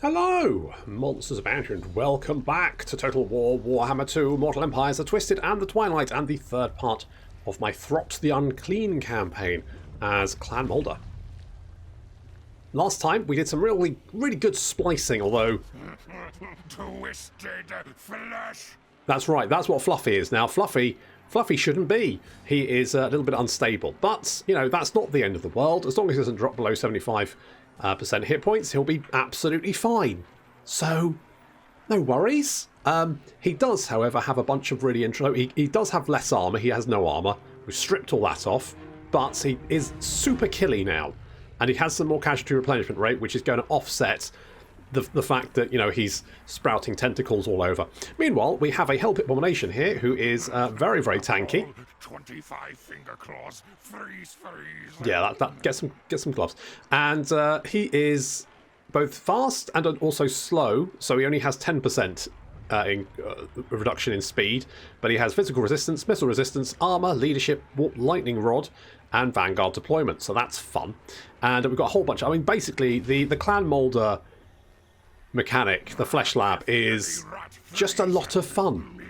Hello, monsters abound, and welcome back to Total War, Warhammer 2, Mortal Empires, the Twisted and the Twilight, and the third part of my Throt the Unclean campaign as Clan Moulder. Last time we did some really good splicing, although... Twisted flesh! That's right, that's what Fluffy is now. Fluffy shouldn't be. He is a little bit unstable, but, you know, that's not the end of the world. As long as he doesn't drop below 75% hit points, he'll be absolutely fine. So, no worries. He does, however, have a bunch of really he does have less armour. He has no armour. We've stripped all that off, but he is super killy now. And he has some more casualty replenishment rate, which is going to offset the fact that, you know, he's sprouting tentacles all over. Meanwhile, we have a Hellpit abomination here who is very tanky. 25 finger claws, freeze. Yeah, that get some gloves. And he is both fast and also slow, so he only has 10% reduction in speed, but he has physical resistance, missile resistance, armor, leadership, warp lightning rod, and vanguard deployment. So that's fun. And we've got a whole bunch. I mean, basically, the Clan Moulder mechanic, the Flesh Lab, is just a lot of fun.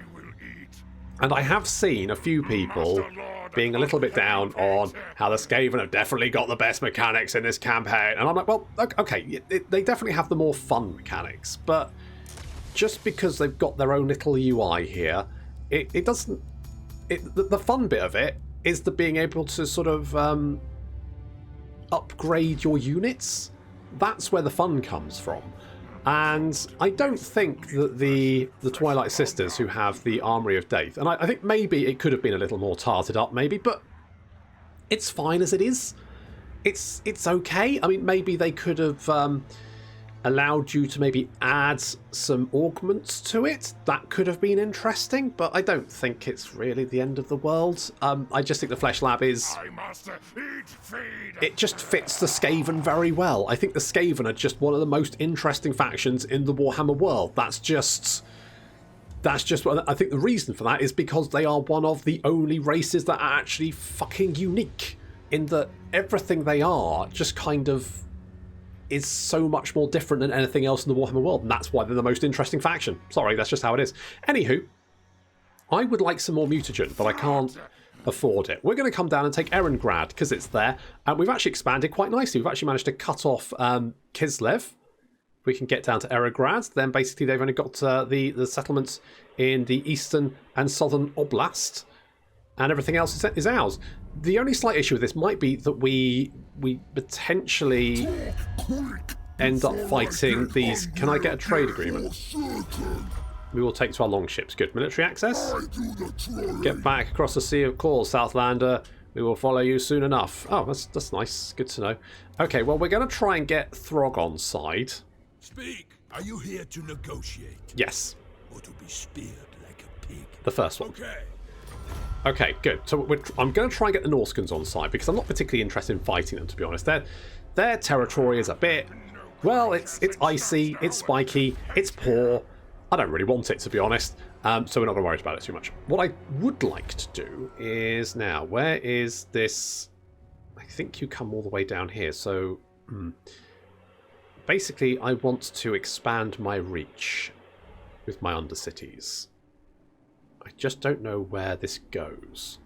And I have seen a few people being a little bit down on how the Skaven have definitely got the best mechanics in this campaign. And I'm like, well, okay, they definitely have the more fun mechanics, but just because they've got their own little UI here, it doesn't... the fun bit of it is the being able to sort of upgrade your units. That's where the fun comes from. And I don't think that the Twilight Sisters, who have the Armoury of Death, and I think maybe it could have been a little more tarted up, maybe, but it's fine as it is. It's okay. I mean, maybe they could have allowed you to maybe add some augments to it. That could have been interesting, but I don't think it's really the end of the world. I just think the Flesh Lab is... it just fits the Skaven very well. I think the Skaven are just one of the most interesting factions in the Warhammer world. That's just what I think. The reason for that is because they are one of the only races that are actually fucking unique, in that everything they are just kind of is so much more different than anything else in the Warhammer world, and that's why they're the most interesting faction. Sorry, that's just how it is. Anywho, I would like some more mutagen, but I can't afford it. We're going to come down and take Erengrad because it's there, and we've actually expanded quite nicely. We've actually managed to cut off Kislev. We can get down to Erengrad. Then basically they've only got the settlements in the eastern and southern oblast, and everything else is ours. The only slight issue with this might be that we potentially end up fighting these... Can I get a trade agreement? We will take to our longships. Good. Military access. Get back across the Sea of Calls, Southlander. We will follow you soon enough. Oh, that's nice. Good to know. Okay, well, we're going to try and get Throg on side. Speak. Are you here to negotiate? Yes. Or to be speared like a pig? The first one. Okay. Okay, good. So I'm going to try and get the Norskans on side because I'm not particularly interested in fighting them, to be honest. Their territory is a bit... well, it's icy, it's spiky, it's poor. I don't really want it, to be honest. So we're not going to worry about it too much. What I would like to do is now, where is this? I think you come all the way down here. So basically, I want to expand my reach with my undercities. I just don't know where this goes.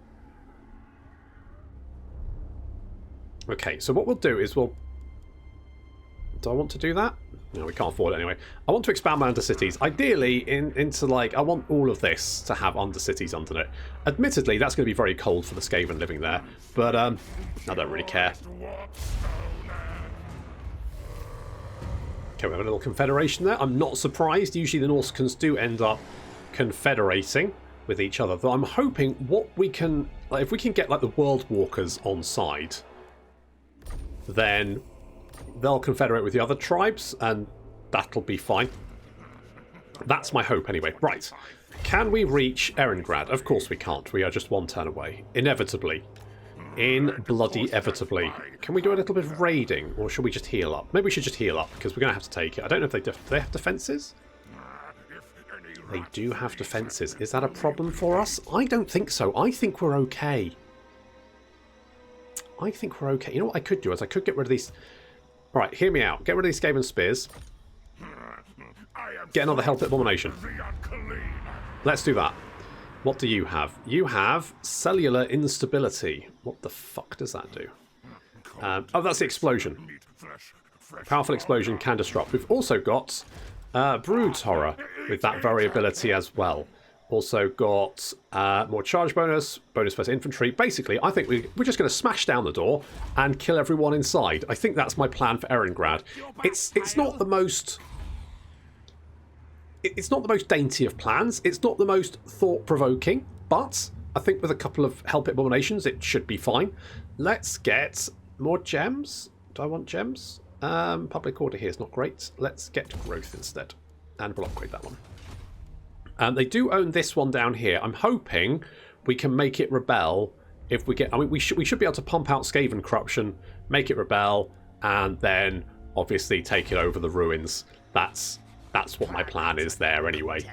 Okay, so what we'll do is we'll... Do I want to do that? No, we can't afford it anyway. I want to expand my undercities. Ideally, into like... I want all of this to have undercities under it. Admittedly, that's going to be very cold for the Skaven living there, but I don't really care. Okay, we have a little confederation there. I'm not surprised. Usually the Norskans do end up confederating with each other, though I'm hoping what we can... like, if we can get like the World Walkers on side, then they'll confederate with the other tribes, and that'll be fine. That's my hope anyway. Right. Can we reach Erengrad? Of course we can't. We are just one turn away. Inevitably. Bloody-evitably. Can we do a little bit of raiding, or should we just heal up? Maybe we should just heal up, because we're going to have to take it. I don't know if do they have defences? They do have defences. Is that a problem for us? I don't think so. I think we're okay. You know what I could do is I could get rid of these... Right, hear me out. Get rid of these Skaven Spears. get another Hellpit Abomination. The Unclean. Let's do that. What do you have? You have cellular instability. What the fuck does that do? Oh, that's the explosion. Meat, flesh, fresh Powerful explosion can disrupt. We've also got Brood's Horror with that variability as well. Also got more charge bonus, bonus versus infantry. Basically, I think we're just going to smash down the door and kill everyone inside. I think that's my plan for Erengrad. It's not the most... It's not the most dainty of plans. It's not the most thought-provoking. But I think with a couple of Hellpit Abominations, it should be fine. Let's get more gems. Do I want gems? Public order here is not great. Let's get growth instead. And we'll upgrade that one. They do own this one down here. I'm hoping we can make it rebel if we get... I mean, we should be able to pump out Skaven Corruption, make it rebel, and then obviously take it over the ruins. That's what my plan is there anyway.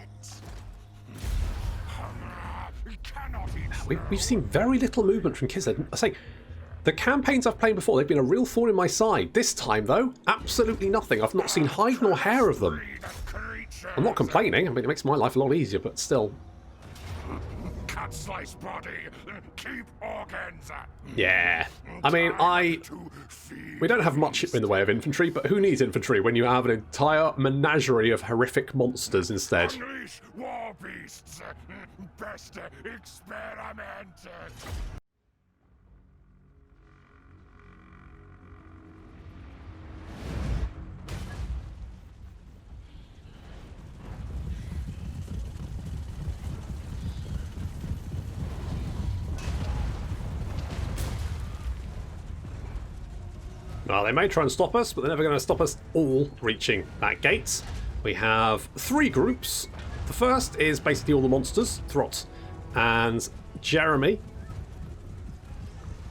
We've seen very little movement from Kislev. I say, the campaigns I've played before, they've been a real thorn in my side. This time, though, absolutely nothing. I've not seen hide nor hair of them. I'm not complaining. I mean, it makes my life a lot easier, but still. Cut slice body, keep organs. Yeah. I mean, we don't have much in the way of infantry, but who needs infantry when you have an entire menagerie of horrific monsters instead? Unleash war beasts. Best experiment. Well, they may try and stop us, but they're never going to stop us all reaching that gate. We have 3 groups. The first is basically all the monsters, Throt and Jeremy.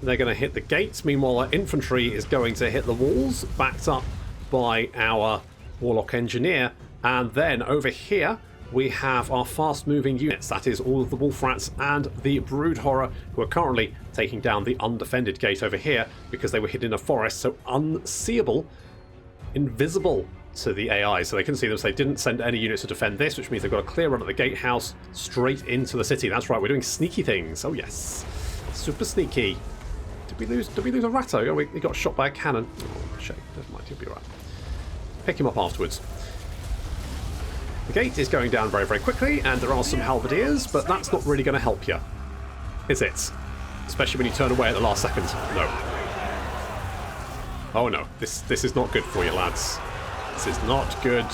They're going to hit the gates. Meanwhile, our infantry is going to hit the walls, backed up by our Warlock Engineer. And then over here, we have our fast-moving units. That is all of the Wolf Rats and the Brood Horror, who are currently taking down the undefended gate over here because they were hidden in a forest, so unseeable, invisible to the AI, so they couldn't see them, so they didn't send any units to defend this, which means they've got a clear run at the gatehouse straight into the city. That's right, we're doing sneaky things. Oh yes, super sneaky. Did we lose a Ratto? Oh, he got shot by a cannon. Oh, shame. Never mind, he'll be right. Pick him up afterwards. The gate is going down very, very quickly, and there are some halberdiers, but that's not really going to help you, is it? Especially when you turn away at the last second. No. Oh no, this is not good for you, lads. This is not good.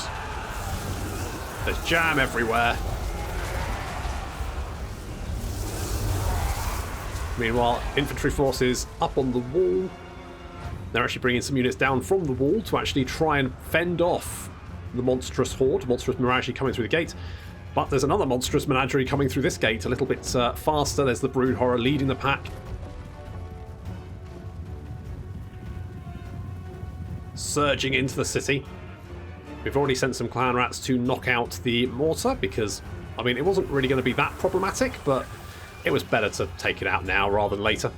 There's jam everywhere. Meanwhile, infantry forces up on the wall. They're actually bringing some units down from the wall to actually try and fend off the monstrous horde, monstrous menagerie coming through the gate. But there's another monstrous menagerie coming through this gate a little bit faster. There's the Brood Horror leading the pack. Surging into the city. We've already sent some clan rats to knock out the mortar because, I mean, it wasn't really going to be that problematic, but it was better to take it out now rather than later.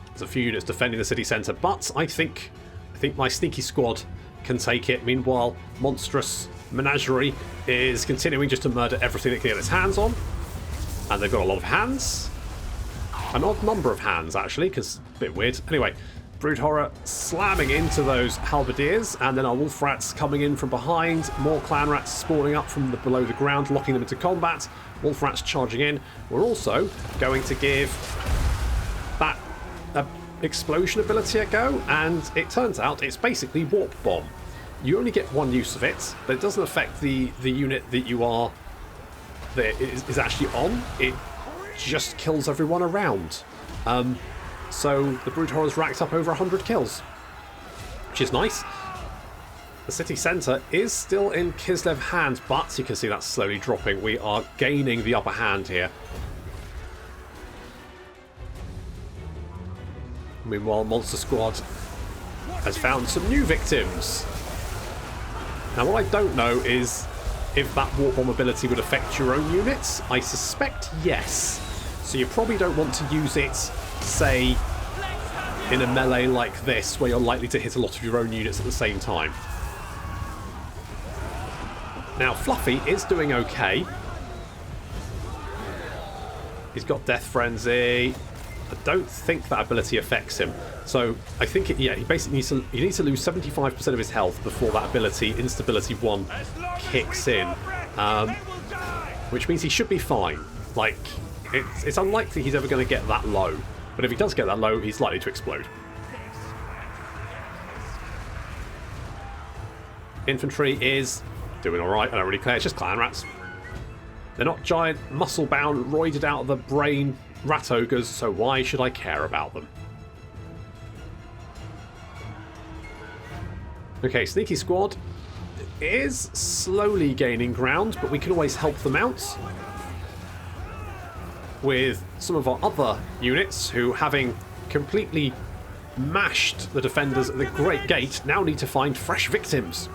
There's a few units defending the city centre, but I think my sneaky squad can take it. Meanwhile, monstrous menagerie is continuing just to murder everything it can get its hands on. And they've got a lot of hands. An odd number of hands, actually, because a bit weird. Anyway, Brood Horror slamming into those halberdiers, and then our Wolf Rats coming in from behind. More Clan Rats spawning up from below the ground, locking them into combat. Wolf Rats charging in. We're also going to give that explosion ability a go, and it turns out it's basically Warp Bomb. You only get one use of it, but it doesn't affect the unit that is actually on. It just kills everyone around. So the Brood Horror's racked up over 100 kills, which is nice. The city centre is still in Kislev hands, but you can see that's slowly dropping. We are gaining the upper hand here. Meanwhile, Monster Squad has found some new victims. Now, what I don't know is if that Warp Bomb ability would affect your own units. I suspect yes. So you probably don't want to use it, say, in a melee like this, where you're likely to hit a lot of your own units at the same time. Now, Fluffy is doing okay. He's got Death Frenzy. I don't think that ability affects him. So I think, yeah, he basically needs to lose 75% of his health before that ability, Instability 1, kicks in. Which means he should be fine. Like, it's unlikely he's ever going to get that low. But if he does get that low, he's likely to explode. Infantry is doing alright. I don't really care. It's just clan rats. They're not giant, muscle-bound, roided out of the brain rat ogres, so why should I care about them? Okay, Sneaky Squad is slowly gaining ground, but we can always help them out with some of our other units who, having completely mashed the defenders at the Great Gate, now need to find fresh victims.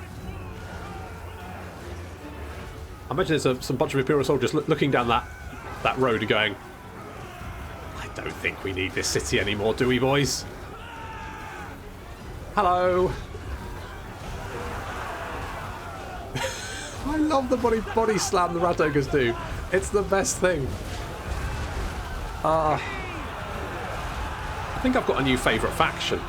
I imagine there's some bunch of Imperial soldiers looking down that road and going, I don't think we need this city anymore, do we, boys? Hello. I love the body slam the rat ogres do. It's the best thing. I think I've got a new favourite faction.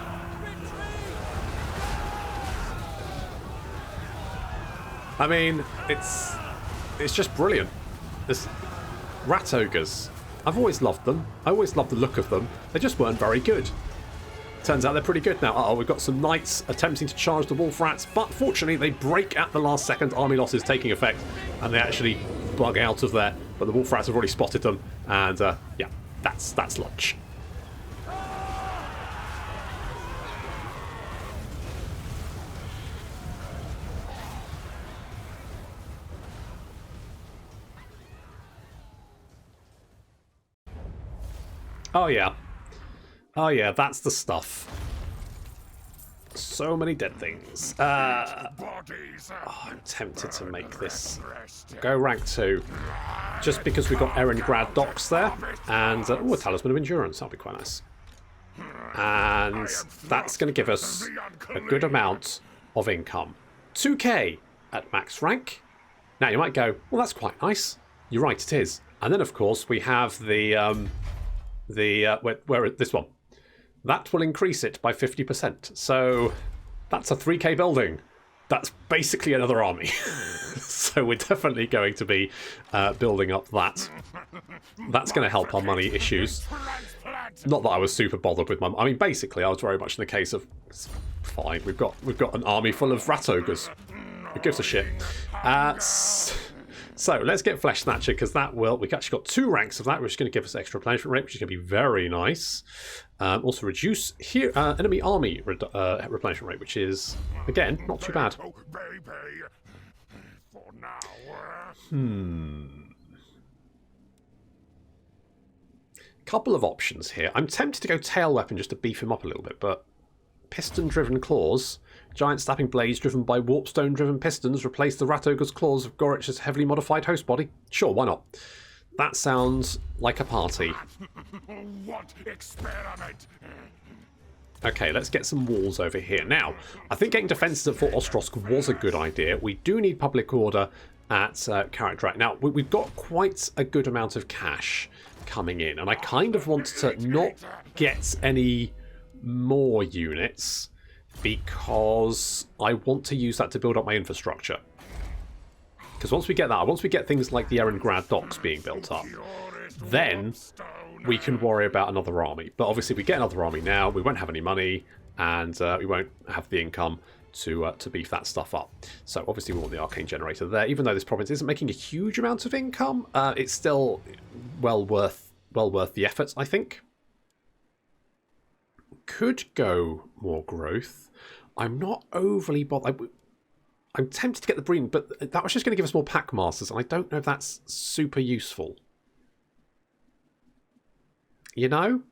I mean, it's just brilliant. This rat ogres. I've always loved them. I always loved the look of them. They just weren't very good. Turns out they're pretty good now. Uh-oh, we've got some knights attempting to charge the wolf rats, but fortunately they break at the last second. Army loss is taking effect, and they actually bug out of there. But the wolf rats have already spotted them, and yeah, that's lunch. Oh yeah. Oh yeah, that's the stuff. So many dead things. I'm tempted to make this go rank 2. Just because we've got Erengrad docks there. And, a Talisman of Endurance. That'll be quite nice. And that's going to give us a good amount of income. 2k at max rank. Now you might go, well, that's quite nice. You're right, it is. And then, of course, we have this one. That will increase it by 50%. So that's a 3k building. That's basically another army. So we're definitely going to be building up that. That's going to help our money issues. Not that I was super bothered with my... I mean, basically, I was very much in the case of... It's fine, we've got an army full of rat ogres. Who gives a shit? So let's get Flesh Snatcher, because that will... We've actually got 2 ranks of that, which is going to give us extra replenishment rate, which is going to be very nice. Also reduce here enemy army replenishment rate, which is, again, not too bad. Couple of options here. I'm tempted to go tail weapon just to beef him up a little bit, but piston-driven claws... Giant snapping blades driven by warpstone-driven pistons replace the rat ogre's claws of Gorich's heavily modified host body. Sure, why not? That sounds like a party. What experiment? Okay, let's get some walls over here. Now, I think getting defences at Fort Ostrosk was a good idea. We do need public order at Character Act. Now, we've got quite a good amount of cash coming in, and I kind of want to not get any more units, because I want to use that to build up my infrastructure. Because once we get that, once we get things like the Erengrad docks being built up, then we can worry about another army. But obviously if we get another army now, we won't have any money, and we won't have the income to beef that stuff up. So obviously we want the arcane generator there. Even though this province isn't making a huge amount of income, it's still well worth the effort, I think. Could go more growth. I'm not overly bothered. I'm tempted to get the breeding, but that was just going to give us more pack masters, and I don't know if that's super useful. You know?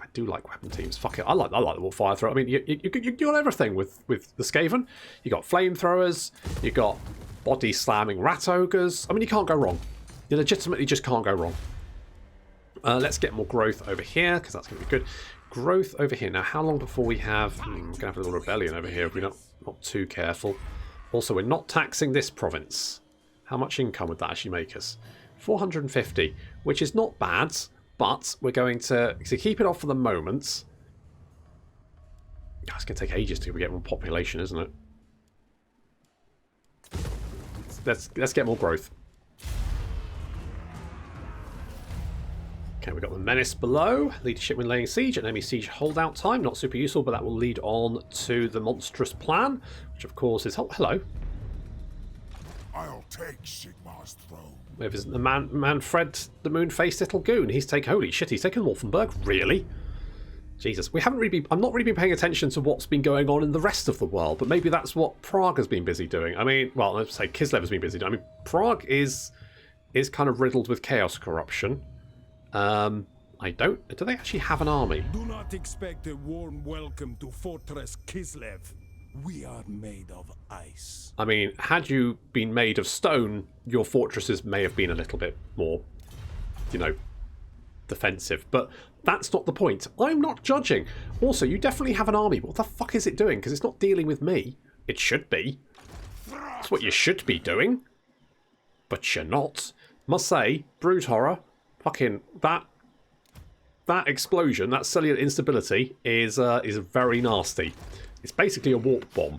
I do like weapon teams. Fuck it, I like the fire thrower. I mean, you got everything with the Skaven. You got flamethrowers. You got body slamming rat ogres. I mean, you can't go wrong. You legitimately just can't go wrong. Let's get more growth over here, because that's going to be good. growth over here. Now, how long before we have... we're going to have a little rebellion over here if we're not too careful. Also, we're not taxing this province. How much income would that actually make us? 450, which is not bad, but we're going to keep it off for the moment. Oh, it's going to take ages to get more population, isn't it? Let's get more growth. Okay, we've got the menace below. Leadership when laying siege and enemy siege holdout time. Not super useful, but that will lead on to the monstrous plan, which of course is... Oh, hello. I'll take Sigmar's throne. Where is the Manfred, the moon-faced little goon? He's taken... Holy shit, he's taken Wolfenburg? Really? Jesus, we haven't really been... I'm not really been paying attention to what's been going on in the rest of the world, but maybe that's what Prague has been busy doing. I mean, well, let's say Kislev has been busy doing. I mean, Prague is kind of riddled with chaos corruption. I don't... Do they actually have an army? Do not expect a warm welcome to Fortress Kislev. We are made of ice. I mean, had you been made of stone, your fortresses may have been a little bit more, you know, defensive. But that's not the point. I'm not judging. Also, you definitely have an army. What the fuck is it doing? Because it's not dealing with me. It should be. That's what you should be doing. But you're not. Must say, Brood Horror, fucking that explosion, that cellular instability is very nasty. It's basically a warp bomb,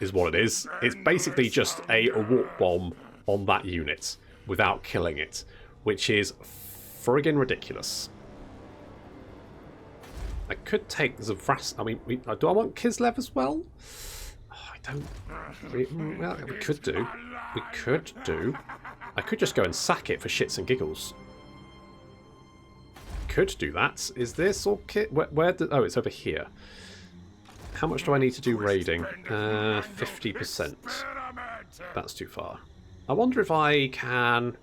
is what it is. It's basically just a warp bomb on that unit without killing it, which is friggin' ridiculous. I could take Zavras. I mean, do I want Kislev as well? Oh, I don't. Well, we could do. We could do. I could just go and sack it for shits and giggles. Could do that. Is this or oh, it's over here. How much do I need to do raiding? 50%. That's too far. I wonder if I can...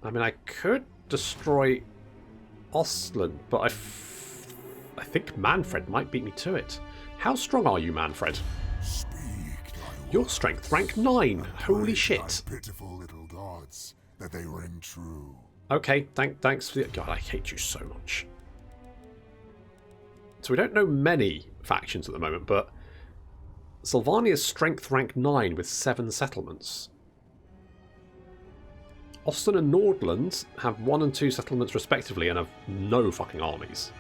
I mean, I could destroy Ostland, but I think Manfred might beat me to it. How strong are you, Manfred? Your strength, rank 9. Holy shit. Pitiful little gods, that they ring true. Okay, thanks for the... God, I hate you so much. So we don't know many factions at the moment, but Sylvania's strength rank 9 with 7 settlements. Austin and Nordland have 1 and 2 settlements respectively and have no fucking armies.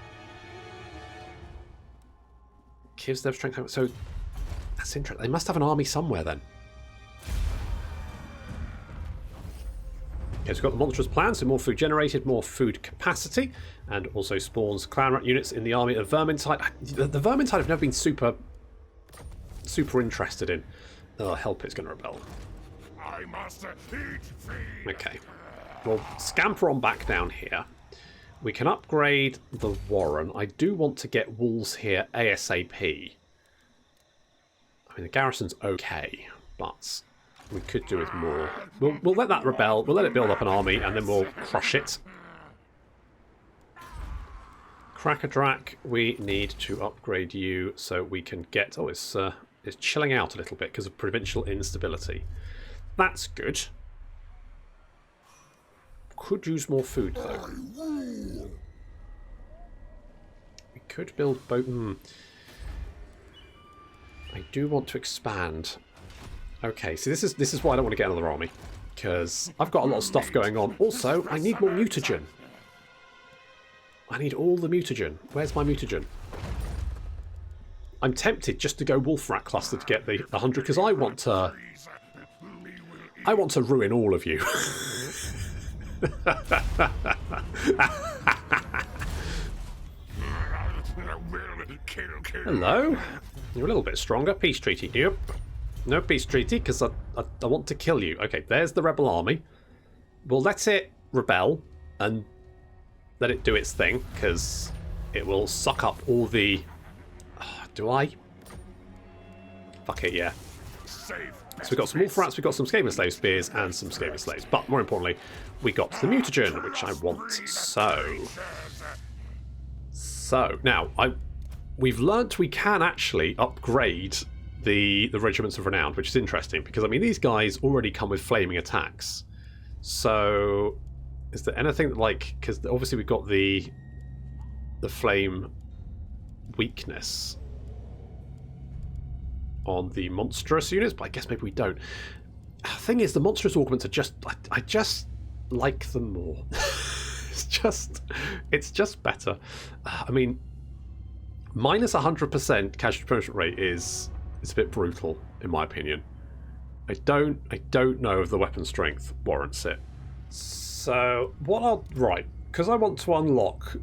Kislev strength... So, that's interesting. They must have an army somewhere then. Okay, so we've got the monstrous plan, so more food generated, more food capacity, and also spawns clan rat units in the army of Vermintide. The Vermintide I've never been super interested in. Oh, Hellpit's going to rebel. I must eat. Okay. Well, scamper on back down here. We can upgrade the Warren. I do want to get walls here ASAP. I mean, the garrison's okay, but... we could do with more. We'll let that rebel. We'll let it build up an army, and then we'll crush it. Crackadrak, we need to upgrade you so we can get... Oh, it's chilling out a little bit because of provincial instability. That's good. Could use more food, though. We could build boat... I do want to expand... Okay, so this is why I don't want to get another army, because I've got a lot of stuff going on. Also, I need more mutagen. I need all the mutagen. Where's my mutagen? I'm tempted just to go Wolf Rat Cluster to get the 100, because I want to ruin all of you. Hello. You're a little bit stronger. Peace treaty. Yep. No peace treaty, because I want to kill you. Okay, there's the rebel army. We'll let it rebel and let it do its thing, because it will suck up all the... do I? Fuck it, yeah. So we've got some Wolf Rats, we've got some Skaven Slave Spears, and some Skaven Slaves. But more importantly, we got the mutagen, which I want. So, now, we've learnt we can actually upgrade... the Regiments of Renown, which is interesting because, I mean, these guys already come with flaming attacks. So Is there anything that, like, because obviously we've got the flame weakness on the monstrous units, but I guess maybe we don't. The thing is, the monstrous augments are just, I just like them more. it's just better. I mean, minus 100% casualty punishment rate is a bit brutal in my opinion. I don't know if the weapon strength warrants it. So what I'll right, because I want to unlock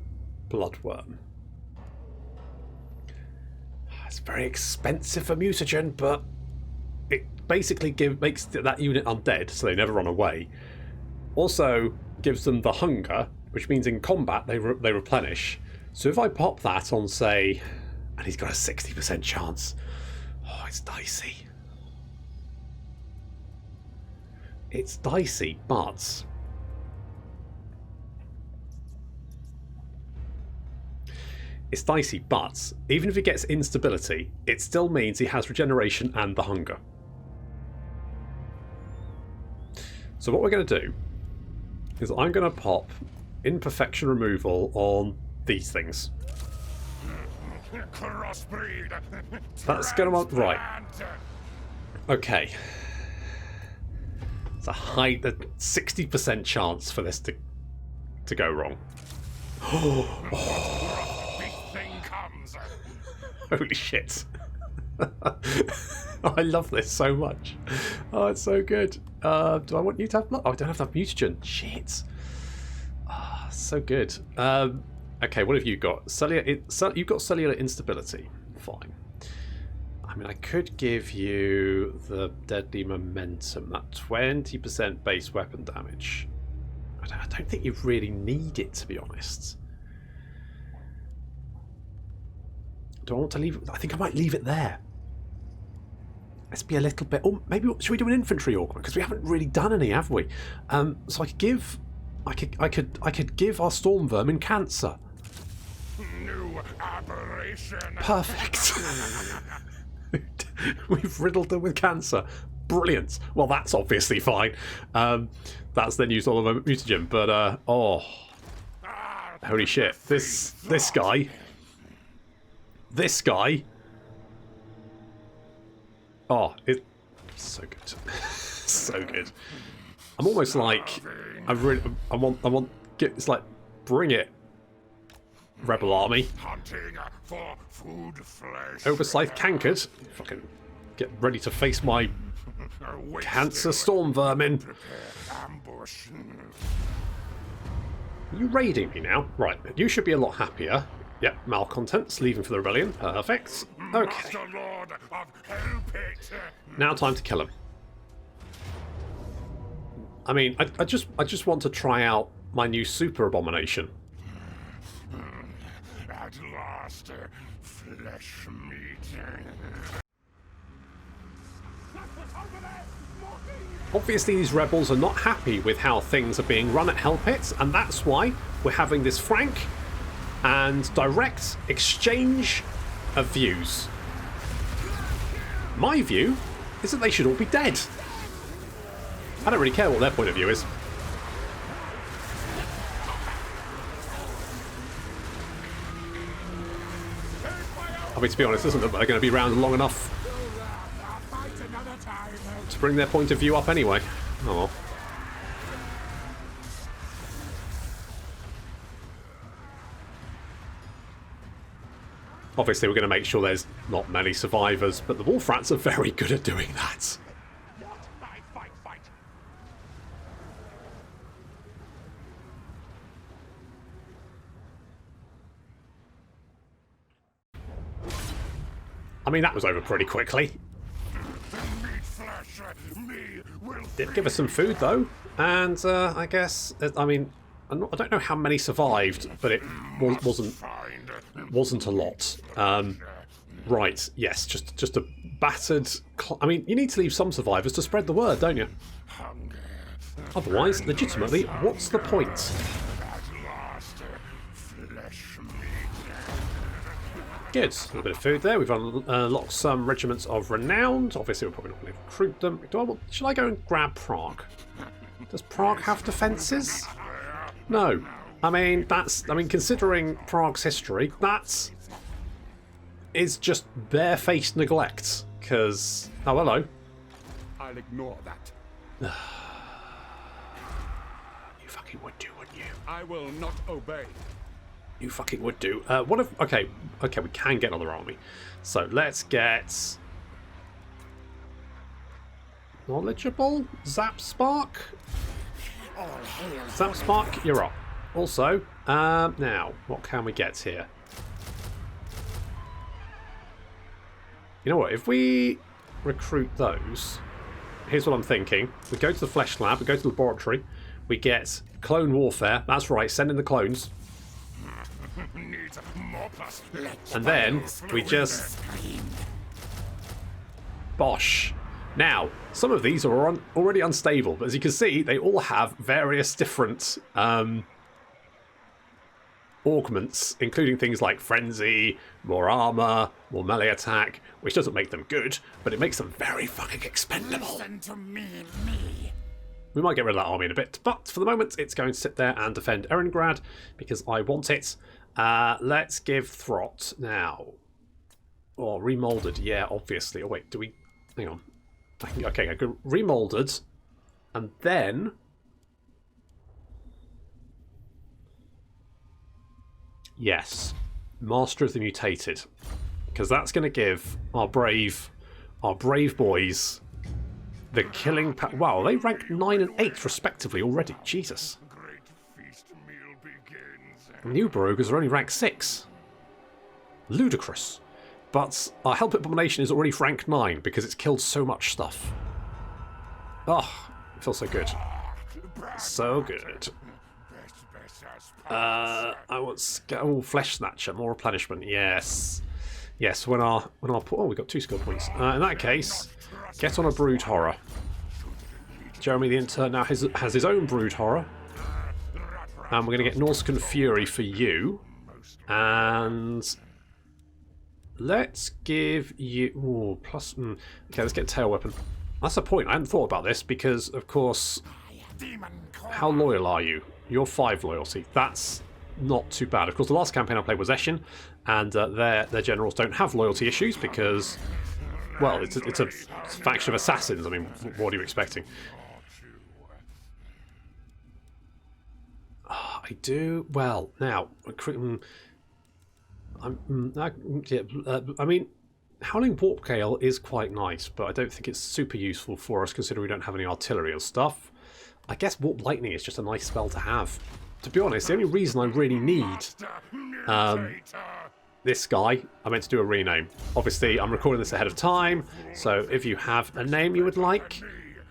Bloodworm. It's very expensive for mutagen, but it basically makes that unit undead, so they never run away. Also gives them the hunger, which means in combat they replenish. So if I pop that on, say, and he's got a 60% chance. Oh, it's dicey. It's dicey, but even if he gets instability, it still means he has regeneration and the hunger. So what we're going to do is I'm going to pop imperfection removal on these things. That's going to right. Okay. It's a 60% chance for this to go wrong. Holy shit. I love this so much. Oh, it's so good. Do I want you to have blood? Oh, I don't have to have mutagen. Shit. Oh, so good. Okay, what have you got? You've got cellular instability. Fine. I mean, I could give you the deadly momentum, that 20% base weapon damage. I don't think you really need it, to be honest. Do I want to leave it? I think I might leave it there. Let's be a little bit... Oh, maybe should we do an infantry augment? Because we haven't really done any, have we? So I could give... I could give our storm vermin cancer. New aberration. Perfect. We've riddled them with cancer. Brilliant. Well, that's obviously fine. That's then used all of the mutagen. But oh, holy shit! This guy. Oh, it's so good. So good. I'm almost like I want. It's like bring it. Rebel army. Hunting for food flesh. Oversight cankered. Fucking get ready to face my cancer storm vermin. Ambush. Are you raiding me now? Right, you should be a lot happier. Yep, malcontents leaving for the rebellion. Perfect. Okay. Master Lord of Hellpit. Now time to kill him. I mean, I just want to try out my new super-abomination. At last, flesh meat. Obviously these rebels are not happy with how things are being run at Hellpit, and that's why we're having this frank and direct exchange of views. My view is that they should all be dead. I don't really care what their point of view is. I mean, to be honest, isn't it? They're going to be around long enough to bring their point of view up anyway. Oh well. Obviously, we're going to make sure there's not many survivors, but the wolf rats are very good at doing that. I mean, that was over pretty quickly. Did give us some food though, and I guess I mean I don't know how many survived, but it wasn't a lot. Right? Yes, just a battered. I mean, you need to leave some survivors to spread the word, don't you? Otherwise, legitimately, what's the point? Good. A little bit of food there. We've unlocked some regiments of renowned. Obviously, we're probably not going to recruit them. Should I go and grab Prague? Does Prague have defences? No. I mean, considering Prague's history, that is just barefaced neglect. Because... Oh, hello. I'll ignore that. You fucking would do, wouldn't you? I will not obey. You fucking would do. What if... Okay, we can get another army. So, let's get... Knowledgeable? Zap Spark? Zap Spark, you're up. Also, now, what can we get here? You know what, if we recruit those... Here's what I'm thinking. We go to the Flesh Lab, we go to the laboratory, we get clone warfare. That's right, send in the clones. And then we just... Bosh. Now, some of these are already unstable, but as you can see, they all have various different augments, including things like Frenzy, more armor, more melee attack, which doesn't make them good, but it makes them very fucking expendable. Listen to me. We might get rid of that army in a bit, but for the moment, it's going to sit there and defend Erengrad, because I want it. Let's give Throt now. Oh, remolded, yeah, obviously. Oh, wait, do we... Hang on. Okay, I go remolded, and then... Yes, Master of the Mutated, because that's going to give our brave boys the killing... Wow, they rank 9 and 8 respectively already. Jesus. Great feast meal begins. Uber-abomination are only rank 6. Ludicrous. But our Hellpit abomination is already rank 9 because it's killed so much stuff. Oh, it feels so good. So good. I want Flesh Snatcher, more replenishment. Yes, yes. When our oh, we got 2 skill points. In that case, get on a Brood Horror. Jeremy the Intern now has his own Brood Horror, and we're going to get Norscan Fury for you, and let's give you plus. Okay, let's get Tail Weapon. That's a point. I hadn't thought about this because, of course, how loyal are you? You're 5 loyalty. That's not too bad. Of course, the last campaign I played was Eshin, and their generals don't have loyalty issues because, well, it's a faction of assassins. I mean, what are you expecting? Oh, I do well now. I mean, Howling Warpgale is quite nice, but I don't think it's super useful for us considering we don't have any artillery or stuff. I guess Warp Lightning is just a nice spell to have. To be honest, the only reason I really need this guy, I meant to do a rename. Obviously, I'm recording this ahead of time, so if you have a name you would like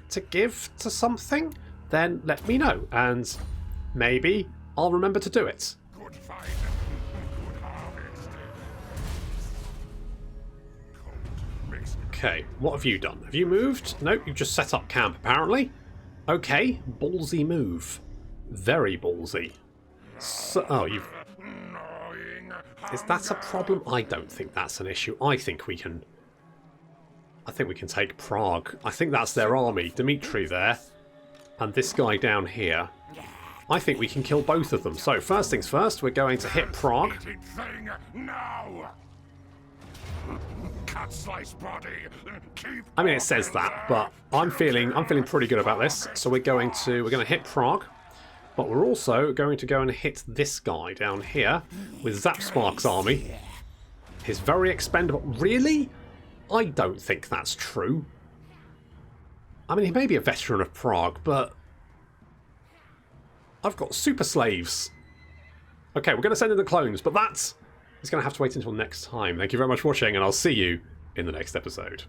to give to something, then let me know, and maybe I'll remember to do it. Good fight. Good harvest. Okay, what have you done? Have you moved? Nope, you've just set up camp, apparently. Okay, ballsy move. Very ballsy. So, oh, you've... Is that a problem? I don't think that's an issue. I think we can take Prague. I think that's their army. Dmitri there. And this guy down here. I think we can kill both of them. So, first things first, we're going to hit Prague. Thing now. Cut, slice body. Keep. I mean, it says that, but I'm feeling pretty good about this. So we're going to hit Prague, but we're also going to go and hit this guy down here with Zap Spark's army. He's very expendable. Really? I don't think that's true. I mean, he may be a veteran of Prague, but I've got super slaves. Okay, we're going to send in the clones, but that's going to have to wait until next time. Thank you very much for watching, and I'll see you in the next episode.